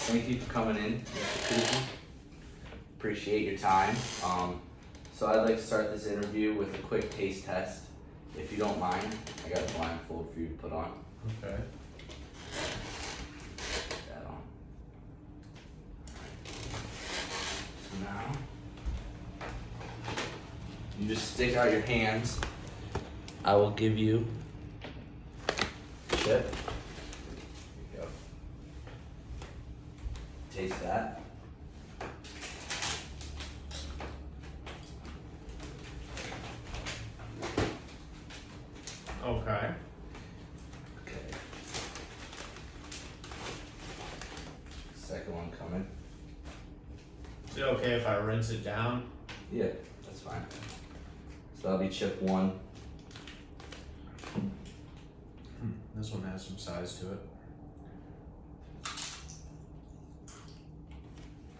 Thank you for coming in, Mr. Cooper. Appreciate your time. So I'd like to start this interview with a quick taste test. If you don't mind, I got a blindfold for you to put on. Okay. Put that on. So now, you just stick out your hands. I will give you a chip. Here you go. Taste that. Okay. Okay. Second one coming. Is it okay if I rinse it down? Yeah, that's fine. So that'll be chip one. This one has some size to it.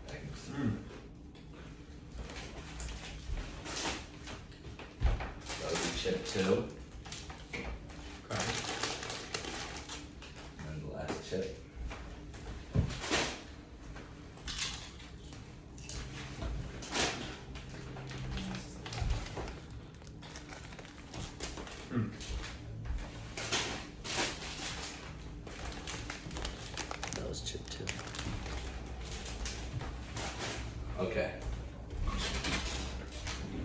Thanks. That'll be chip two. Okay. And the last chip. That was chip two. Okay.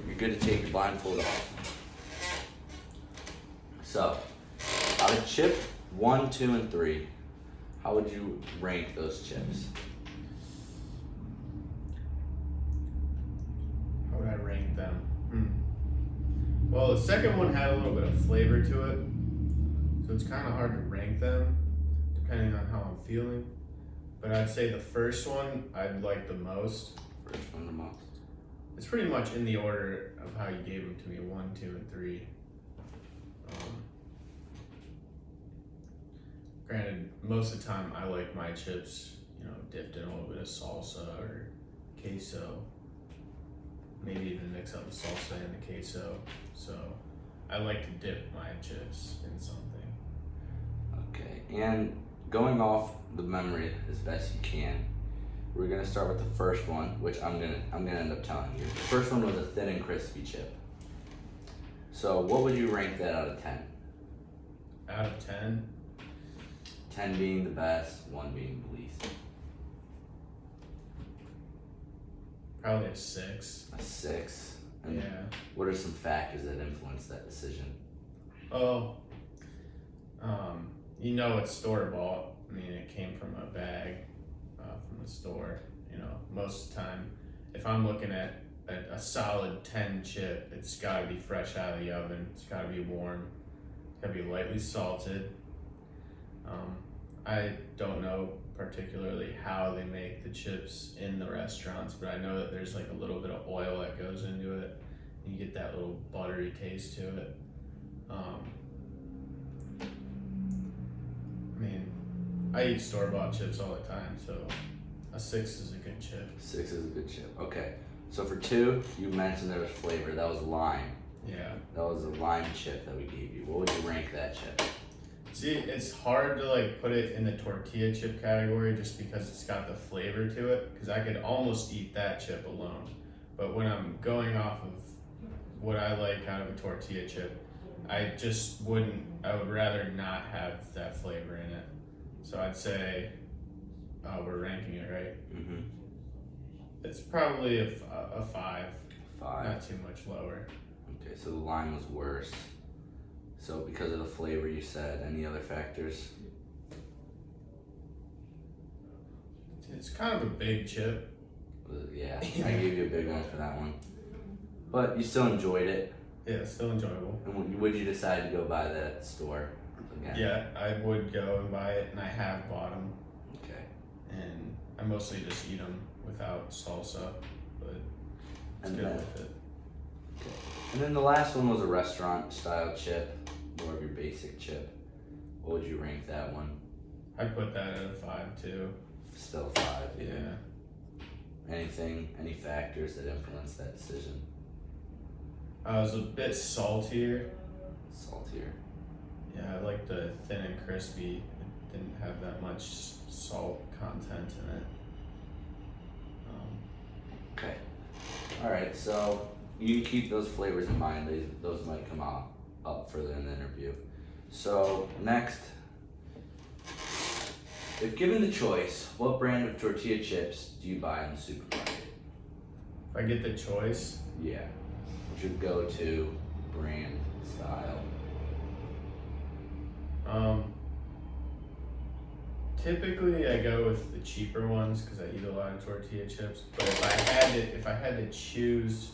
You're good to take your blindfold off. So, out of chip 1, 2, and 3, how would you rank those chips? How would I rank them? Well, the second one had a little bit of flavor to it, so it's kind of hard to rank them depending on how I'm feeling. But I'd say the first one I'd like the most. First one the most. It's pretty much in the order of how you gave them to me, 1, 2, and 3. Granted, most of the time I like my chips, dipped in a little bit of salsa or queso. Maybe even mix up the salsa and the queso. So I like to dip my chips in something. Okay, and going off the memory as best you can, we're gonna start with the first one, which I'm gonna end up telling you. The first one was a thin and crispy chip. So what would you rank that out of 10? Out of 10, 10 being the best, 1 being the least. probably a 6. A 6. And Yeah. what are some factors that influence that decision? Oh, it's store bought. I mean, it came from a bag from the store. Most of the time, if I'm looking at a solid 10 chip, it's got to be fresh out of the oven. It's got to be warm. It's got to be lightly salted. I don't know particularly how they make the chips in the restaurants, but I know that there's like a little bit of oil that goes into it. You get that little buttery taste to it. I eat store-bought chips all the time, so a 6 is a good chip. 6 is a good chip. Okay. So for 2, you mentioned there was flavor. That was lime. Yeah. That was a lime chip that we gave you. What would you rank that chip? See, it's hard to put it in the tortilla chip category just because it's got the flavor to it, because I could almost eat that chip alone. But when I'm going off of what I like out of a tortilla chip, I would rather not have that flavor in it. So I'd say, we're ranking it, right? Mm-hmm. It's probably a 5. 5. Not too much lower. Okay, so the lime was worse. So because of the flavor you said, any other factors? It's kind of a big chip. Yeah, I gave you a big one for that one. But you still enjoyed it. Yeah, it's still enjoyable. And would you decide to go buy that at the store again? Yeah, I would go and buy it, and I have bought them. Okay. And I mostly just eat them without salsa, but it's And good then- with it. And then the last one was a restaurant style chip, more of your basic chip. What would you rank that one? I'd put that at a 5 too. Still a 5. Yeah. Any factors that influence that decision? It was a bit saltier. Saltier. Yeah, I like the thin and crispy. It didn't have that much salt content in it. Alright, so you keep those flavors in mind. Those might come up further in the interview. So, next, if given the choice, what brand of tortilla chips do you buy in the supermarket? If I get the choice, Yeah. What's your go-to brand style? typically I go with the cheaper ones because I eat a lot of tortilla chips. But if I had to choose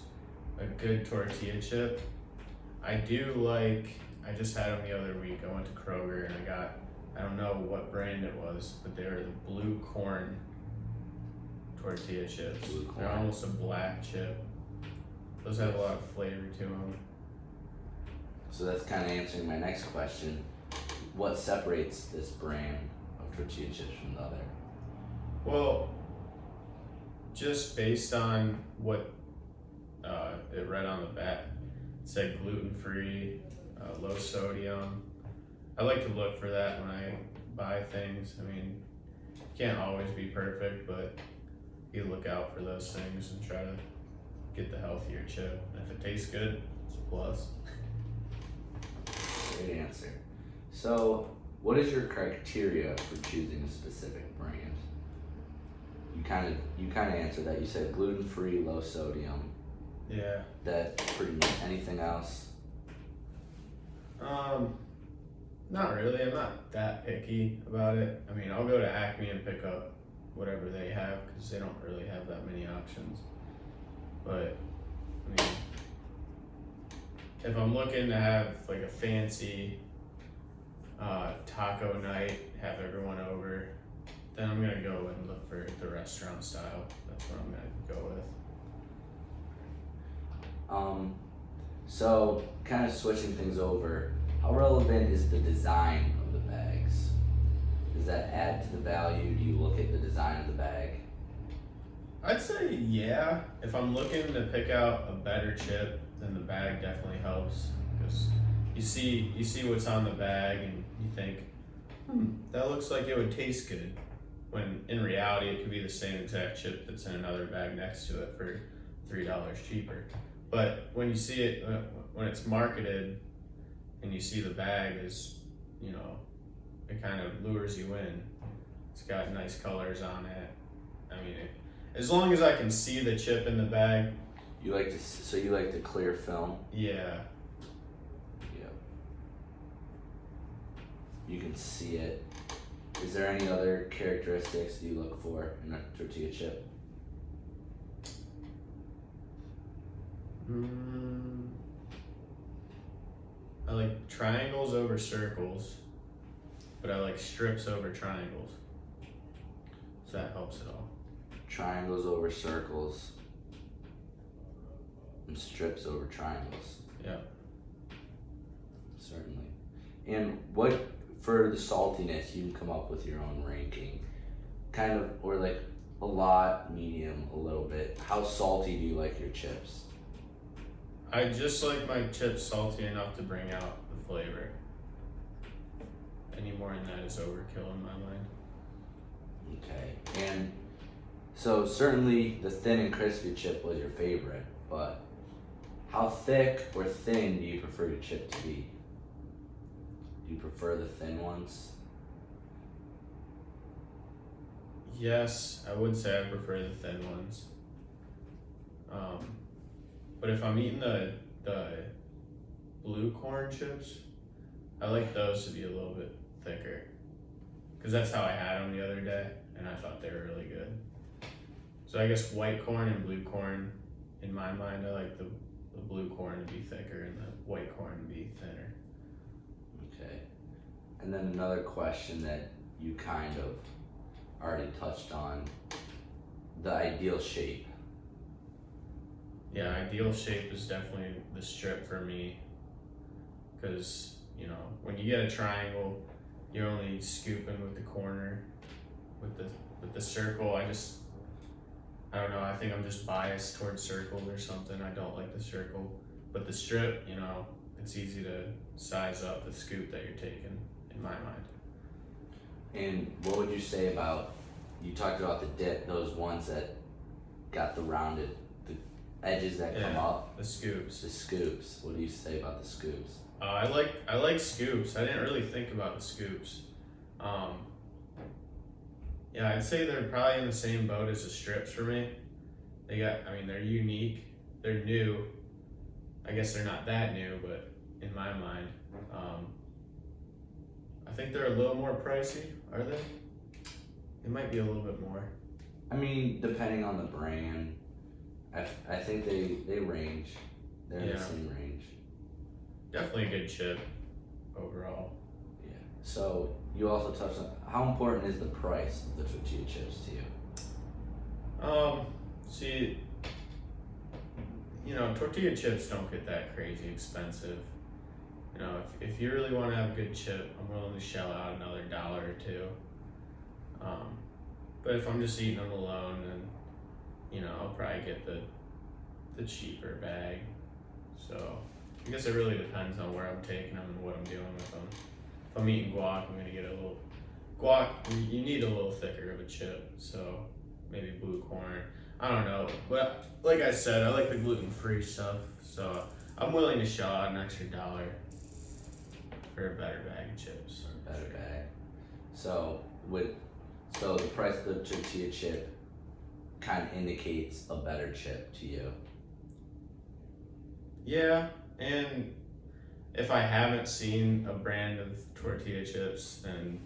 a good tortilla chip, I do like. I just had them the other week. I went to Kroger and I got. I don't know what brand it was, but they were the blue corn tortilla chips. Blue They're corn. almost a black chip. Those have a lot of flavor to them. So that's kind of answering my next question. What separates this brand of tortilla chips from the other? Well, just based on what it read on the back, it said gluten-free, low sodium. I like to look for that when I buy things. I mean, can't always be perfect, but you look out for those things and try to get the healthier chip. And if it tastes good, it's a plus. Great answer. So, what is your criteria for choosing a specific brand? You kind of answered that. You said gluten-free, low sodium. Yeah. That pretty much anything else? Not really. I'm not that picky about it. I mean, I'll go to Acme and pick up whatever they have because they don't really have that many options. But I mean, if I'm looking to have like a fancy taco night, have everyone over, then I'm gonna go and look for the restaurant style. That's what I'm gonna go with. So kind of switching things over, how relevant is the design of the bags? Does that add to the value? Do you look at the design of the bag? I'd say yeah. If I'm looking to pick out a better chip, then the bag definitely helps because you see what's on the bag and you think, that looks like it would taste good. When in reality, it could be the same exact chip that's in another bag next to it for $3 cheaper. But when you see it, when it's marketed, and you see the bag is, it kind of lures you in. It's got nice colors on it. I mean, as long as I can see the chip in the bag. You like the clear film? Yeah. Yep. You can see it. Is there any other characteristics you look for in a tortilla chip? I like triangles over circles, but I like strips over triangles. So that helps it all. Triangles over circles and strips over triangles. Yeah. Certainly. And what, for the saltiness, you can come up with your own ranking. Kind of, or like a lot, medium, a little bit. How salty do you like your chips? I just like my chips salty enough to bring out the flavor. Any more than that is overkill in my mind. Okay. And so certainly the thin and crispy chip was your favorite, but how thick or thin do you prefer your chip to be? Do you prefer the thin ones? Yes, I would say I prefer the thin ones. But if I'm eating the blue corn chips, I like those to be a little bit thicker. Because that's how I had them the other day, and I thought they were really good. So I guess white corn and blue corn, in my mind, I like the blue corn to be thicker and the white corn to be thinner. Okay. And then another question that you kind of already touched on, the ideal shape. Yeah, ideal shape is definitely the strip for me. Because, when you get a triangle, you're only scooping with the corner. With the circle, I don't know, I think I'm just biased towards circles or something. I don't like the circle. But the strip, it's easy to size up the scoop that you're taking, in my mind. And what would you say about, you talked about the dip, those ones that got the rounded, edges that come Yeah. up. The scoops. The scoops. What do you say about the scoops? I like scoops. I didn't really think about the scoops. Yeah, I'd say they're probably in the same boat as the strips for me. They're unique. They're new. I guess they're not that new, but in my mind, I think they're a little more pricey. Are they? It might be a little bit more. I mean, depending on the brand, I think they range. They're in the Yeah. same range. Definitely a good chip overall. Yeah. So you also touched on how important is the price of the tortilla chips to you? See, tortilla chips don't get that crazy expensive. If you really want to have a good chip, I'm willing to shell out another $1 or $2. But if I'm just eating them alone, then I'll probably get the cheaper bag. So I guess it really depends on where I'm taking them and what I'm doing with them. If I'm eating guac, I'm gonna get a little guac. You need a little thicker of a chip, so maybe blue corn. I don't know, but like I said, I like the gluten-free stuff, so I'm willing to shell out an extra $1 for a better bag of chips. Or a better bag. So the price of the tortilla chip kind of indicates a better chip to you. Yeah, and if I haven't seen a brand of tortilla chips, then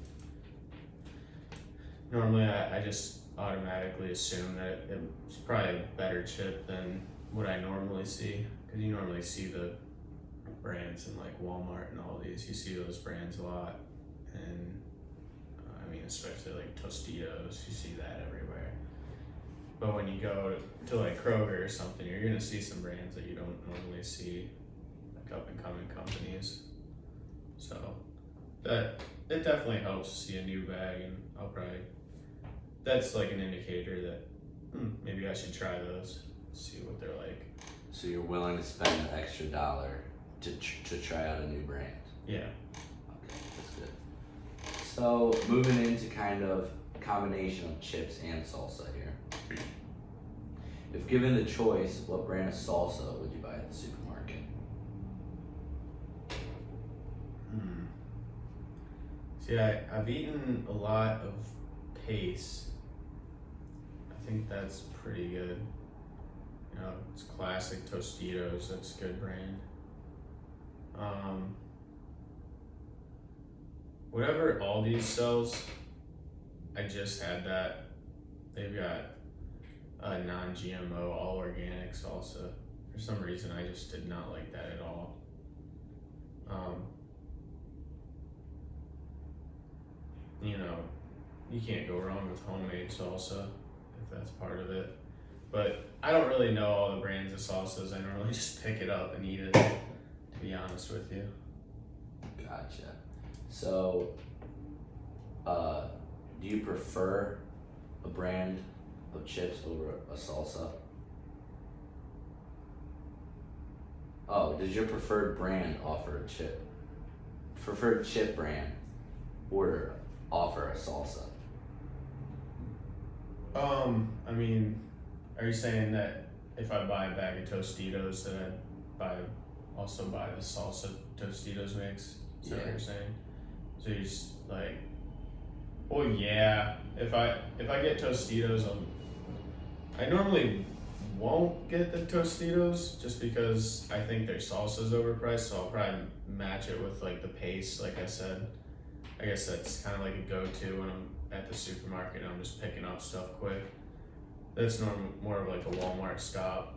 normally I just automatically assume that it's probably a better chip than what I normally see. Because you normally see the brands in like Walmart and all these. You see those brands a lot. And especially like Tostitos, you see that everywhere. But when you go to like Kroger or something, you're gonna see some brands that you don't normally see, like up and coming companies. So that it definitely helps to see a new bag, and that's like an indicator that maybe I should try those, see what they're like. So you're willing to spend the extra $1 to try out a new brand. Yeah. Okay, that's good. So moving into kind of combination of chips and salsa here. If given the choice, what brand of salsa would you buy at the supermarket? See, I've eaten a lot of Pace. I think that's pretty good. It's classic Tostitos. That's a good brand. Whatever Aldi sells, I just had that. They've got a non-GMO, all organic salsa. For some reason, I just did not like that at all. You can't go wrong with homemade salsa if that's part of it. But I don't really know all the brands of salsas. I normally just pick it up and eat it, to be honest with you. Gotcha. So, do you prefer a brand of chips over a salsa? Oh, does your preferred chip brand offer a salsa? Are you saying that if I buy a bag of Tostitos, that also buy the salsa Tostitos mix? Is that what Yeah. you're saying? So you're just like, well, yeah. If I get Tostitos, I normally won't get the Tostitos just because I think their salsa's overpriced. So I'll probably match it with like the Pace, like I said. I guess that's kind of like a go-to when I'm at the supermarket and I'm just picking up stuff quick. That's more of like a Walmart stop.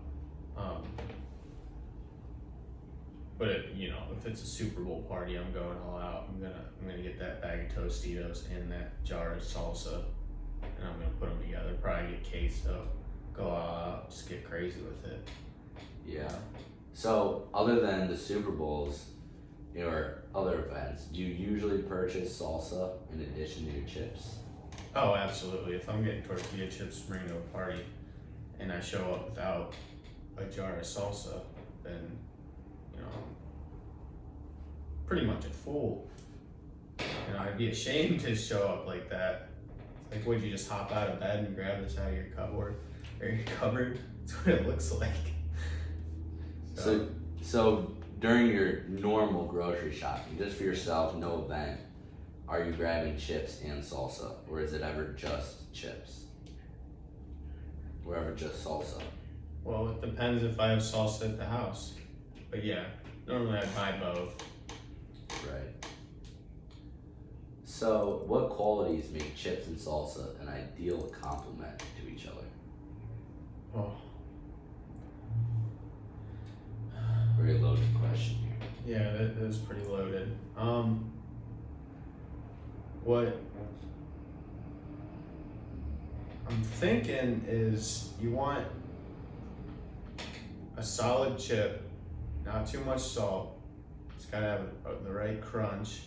But if it's a Super Bowl party, I'm going all out. I'm gonna get that bag of Tostitos and that jar of salsa, and I'm gonna put them together. Probably get queso, go all out, just get crazy with it. Yeah. So, other than the Super Bowls or other events, do you usually purchase salsa in addition to your chips? Oh, absolutely. If I'm getting tortilla chips to bring to a party, and I show up without a jar of salsa, then I'm pretty much a fool. I'd be ashamed to show up like that. It's like, would you just hop out of bed and grab this out of your cupboard or your cupboard? That's what it looks like. So during your normal grocery shopping, just for yourself, no event, are you grabbing chips and salsa, or is it ever just chips? Or ever just salsa? Well, it depends if I have salsa at the house. But yeah, normally I buy both. Right. So, what qualities make chips and salsa an ideal complement to each other? Oh, Very loaded question here. yeah, that is pretty loaded. What I'm thinking is you want a solid chip, not too much salt. It's gotta have the right crunch.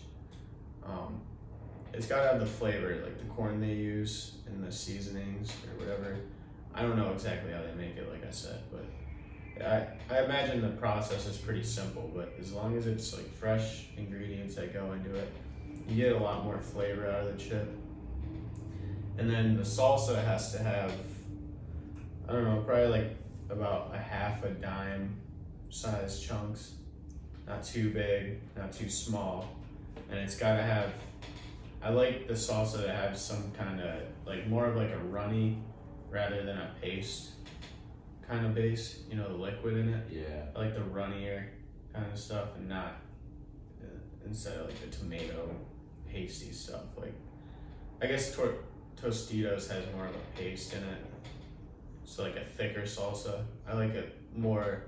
It's gotta have the flavor, like the corn they use in the seasonings or whatever. I don't know exactly how they make it, like I said, but I imagine the process is pretty simple. But as long as it's like fresh ingredients that go into it, you get a lot more flavor out of the chip. And then the salsa has to have, I don't know, probably like about a half a dime size chunks. Not too big, not too small. And it's gotta have, I like the salsa to have some kind of, like more of like a runny rather than a paste kind of base, you know, the liquid in it. Yeah. I like the runnier kind of stuff and not instead of like the tomato pasty stuff. Like, I guess Tostitos has more of a paste in it. So like a thicker salsa. I like it more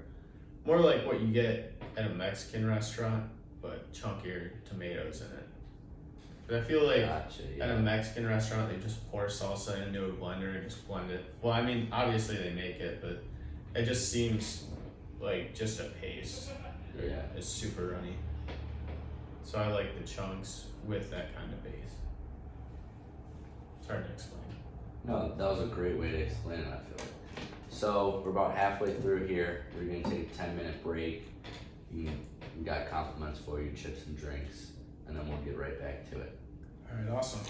like what you get at a Mexican restaurant, but chunkier tomatoes in it. But I feel like Gotcha, at a yeah. Mexican restaurant, they just pour salsa into a blender and just blend it. Well, I mean, obviously they make it, but it just seems like just a paste. Yeah. It's super runny. So I like the chunks with that kind of base. It's hard to explain. No, that was a great way to explain it, I feel like. So, we're about halfway through here. We're going to take a 10-minute break. We got compliments for you, chips and drinks, and then we'll get right back to it. All right, awesome.